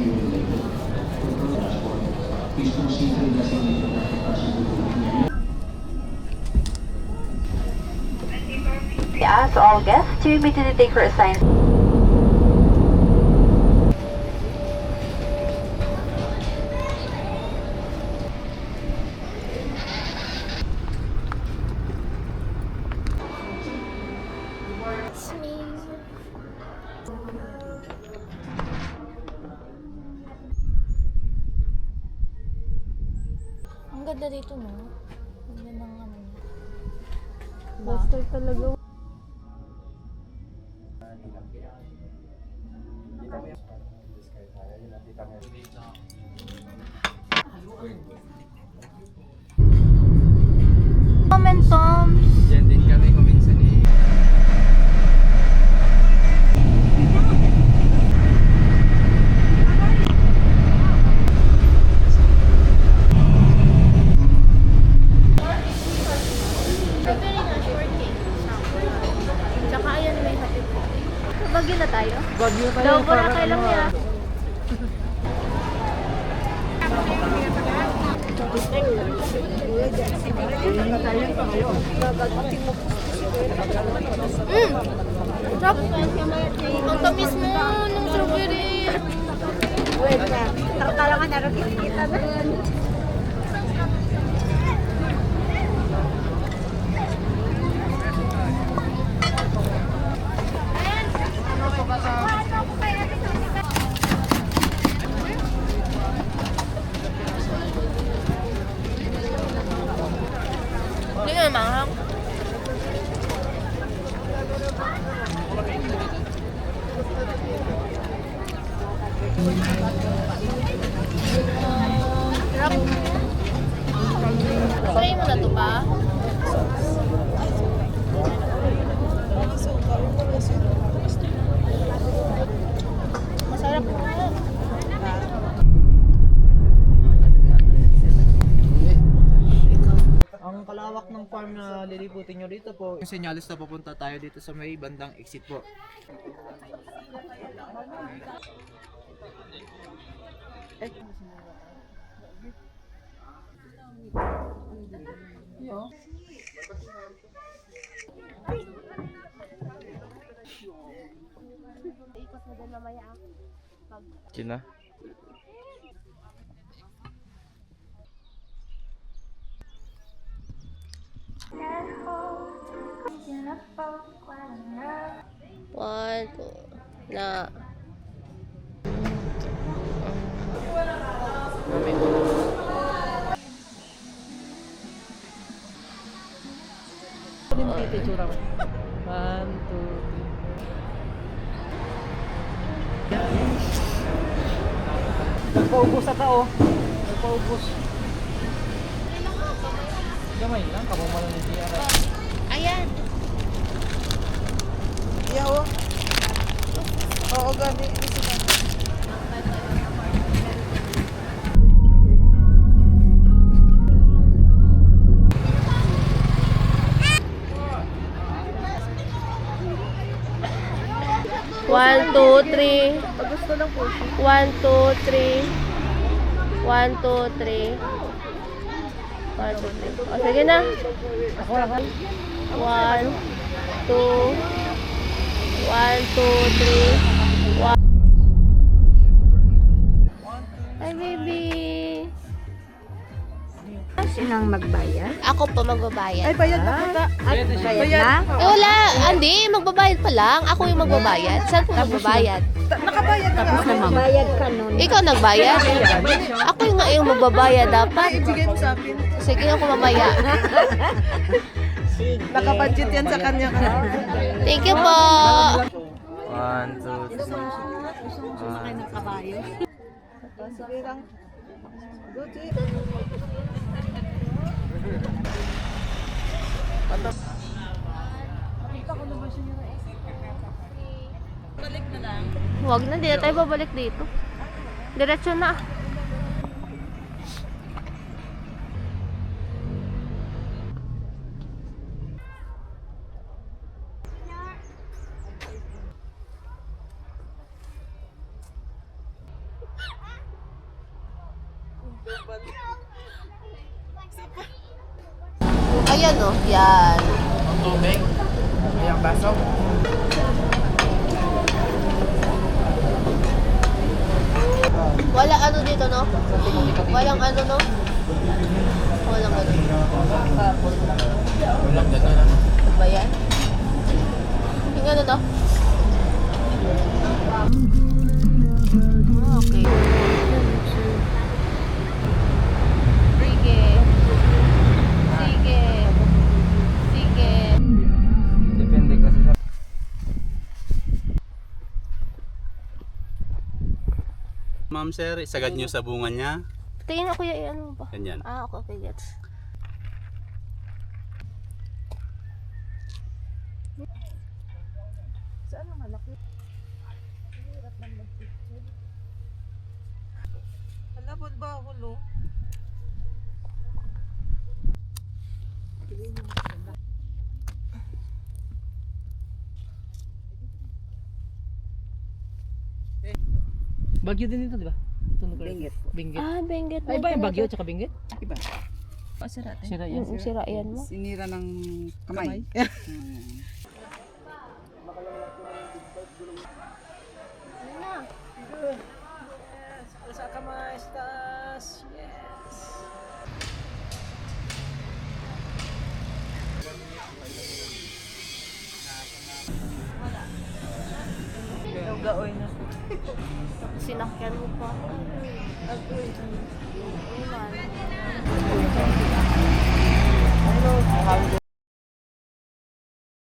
We ask all guests to immediately take your assigned. Ang ganda dito, no? Ang ganda ng ano. Basta talaga. Momentum! Diyan din kami kuminsan eh. Tsaka ayan, may hatid. Bagyo na tayo? Bagyo tayo. Daw po na kailang niya. Sarap! Ang tamis mo ng strawberry. Wait na. Tartalangan na rin kita na. Hindi nga mahang. Sarap. Try mo na to pa. Masarap po. Ang kalawak ng farm na liliputin nyo dito po, yung senyalis na papunta tayo dito sa may bandang exit po. China. One, two, na. Ano yung tititsura mo? 1, 2, 3. Nagpaubos na tao. Nagpaubos. Gamay lang, kamumalan ni Tiara. Ayan. Yaw. Oo, gani. One, two, three. Gusto lang po siya. 1, 2, 3. 1, 2, 3. 1, 2, 3. O, sige na. 1, 2, 1, 2, 3. 1. Hi, baby. Sinang magbayad? Ako pa magbabayad. Bayad na po ta. Bayad na? Eh, wala. Hindi, magbabayad pa lang. Ako yung magbabayad. Saan po magbabayad? Nakabayad na ka. Bayad ka nun. Ikaw nagbayad? Ako yung nga yung magbabayad dapat. Sige mo sa akin. Sige ako mamaya. Nakabudget yan sa kanya ka. Thank you po. 1, 2, 3. Sige lang. Good. Huwag na, di na tayo babalik dito. Diretso na. Ayan o, yan. Tubig. Ayan, baso. Wala ano dito, no? Walang ano, no? Walang ano. Walang gano'n na. Ano ba yan? Yung ano, no? Okay. Sige. Sige. Sige. Depende kasi sa... Ma'am sir, isagad nyo sa bunga niya. Tingin ako yung ano ba? Ganyan. Ah, okay, gets. Alabot ba ako, lo? Bagyo din ito, di ba? Benguet. Benguet. Ah, Benguet. Ay, ba yung Bagyo at saka Benguet? Iba. Pasira tayo. Sira yan. Yung sira yan mo. Sinira ng kamay. Sa kamay, stars. Yes. Gaoy na. Sinakyan mo pa.